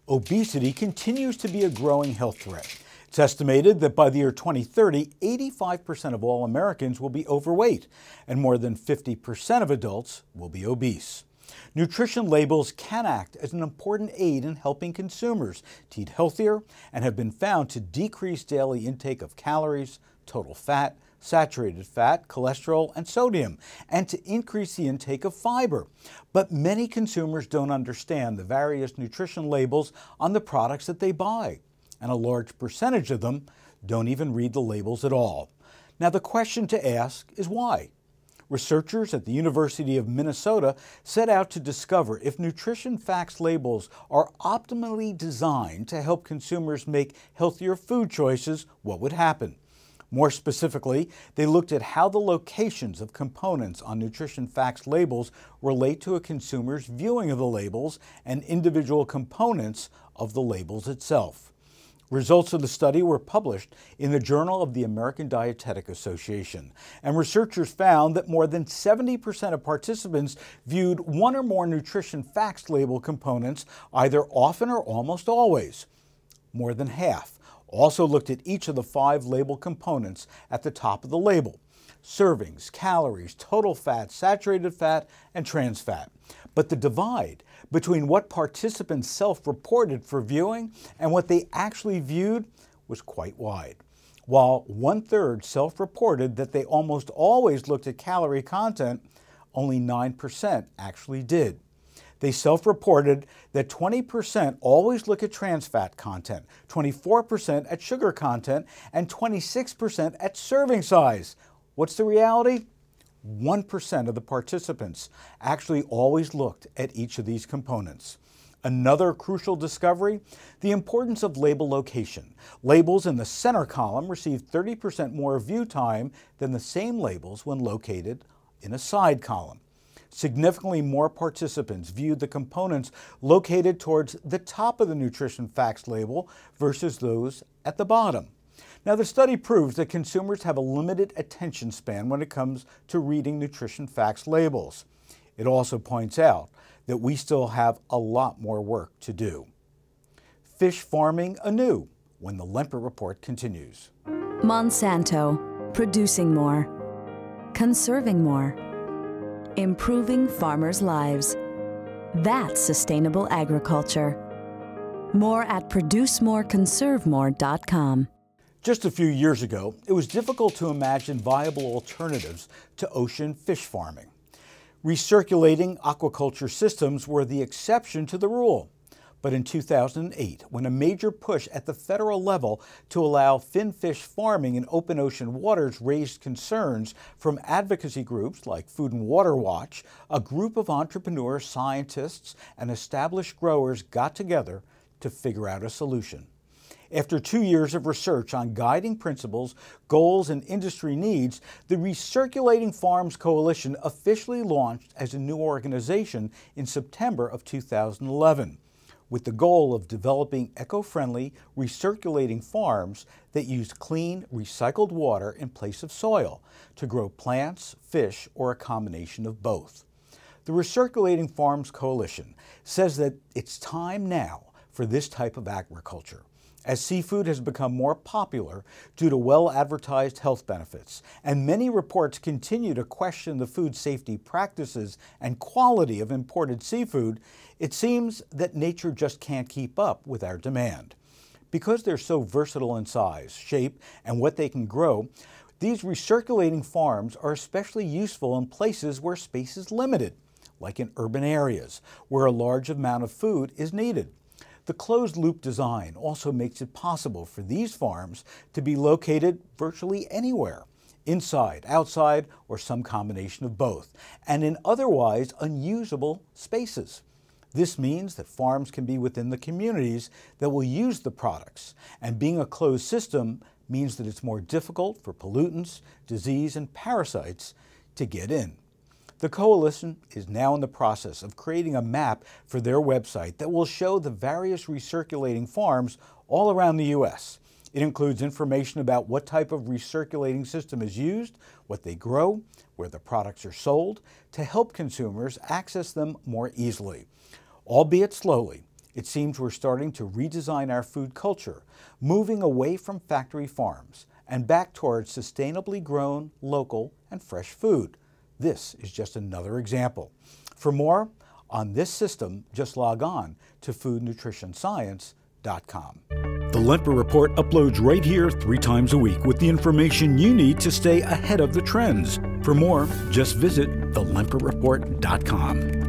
Obesity continues to be a growing health threat. It's estimated that by the year 2030, 85% of all Americans will be overweight, and more than 50% of adults will be obese. Nutrition labels can act as an important aid in helping consumers to eat healthier and have been found to decrease daily intake of calories, total fat, saturated fat, cholesterol, and sodium, and to increase the intake of fiber. But many consumers don't understand the various nutrition labels on the products that they buy, and a large percentage of them don't even read the labels at all. Now, the question to ask is why? Researchers at the University of Minnesota set out to discover if nutrition facts labels are optimally designed to help consumers make healthier food choices. What would happen? More specifically, they looked at how the locations of components on nutrition facts labels relate to a consumer's viewing of the labels and individual components of the labels itself. Results of the study were published in the Journal of the American Dietetic Association, and researchers found that more than 70% of participants viewed one or more nutrition facts label components either often or almost always. More than half also looked at each of the 5 label components at the top of the label: servings, calories, total fat, saturated fat, and trans fat. But the divide between what participants self-reported for viewing and what they actually viewed was quite wide. While 1/3 self-reported that they almost always looked at calorie content, only 9% actually did. They self-reported that 20% always look at trans fat content, 24% at sugar content, and 26% at serving size. What's the reality? 1% of the participants actually always looked at each of these components. Another crucial discovery: the importance of label location. Labels in the center column received 30% more view time than the same labels when located in a side column. Significantly more participants viewed the components located towards the top of the nutrition facts label versus those at the bottom. Now, the study proves that consumers have a limited attention span when it comes to reading nutrition facts labels. It also points out that we still have a lot more work to do. Fish farming anew, when the Lempert report continues. Monsanto, producing more, conserving more, improving farmers' lives. That's sustainable agriculture. More at producemoreconservemore.com. Just a few years ago, it was difficult to imagine viable alternatives to ocean fish farming. Recirculating aquaculture systems were the exception to the rule. But in 2008, when a major push at the federal level to allow finfish farming in open ocean waters raised concerns from advocacy groups like Food and Water Watch, a group of entrepreneurs, scientists, and established growers got together to figure out a solution. After 2 years of research on guiding principles, goals, and industry needs, the Recirculating Farms Coalition officially launched as a new organization in September of 2011. With the goal of developing eco-friendly, recirculating farms that use clean, recycled water in place of soil to grow plants, fish, or a combination of both. The Recirculating Farms Coalition says that it's time now for this type of agriculture, as seafood has become more popular due to well-advertised health benefits, and many reports continue to question the food safety practices and quality of imported seafood. It seems that nature just can't keep up with our demand. Because they're so versatile in size, shape, and what they can grow, these recirculating farms are especially useful in places where space is limited, like in urban areas, where a large amount of food is needed. The closed-loop design also makes it possible for these farms to be located virtually anywhere, inside, outside, or some combination of both, and in otherwise unusable spaces. This means that farms can be within the communities that will use the products, and being a closed system means that it's more difficult for pollutants, disease, and parasites to get in. The coalition is now in the process of creating a map for their website that will show the various recirculating farms all around the U.S. It includes information about what type of recirculating system is used, what they grow, where the products are sold, to help consumers access them more easily. Albeit slowly, it seems we're starting to redesign our food culture, moving away from factory farms and back towards sustainably grown, local, and fresh food. This is just another example. For more on this system, just log on to foodnutritionscience.com. The Lempert Report uploads right here 3 times a week with the information you need to stay ahead of the trends. For more, just visit thelempertreport.com.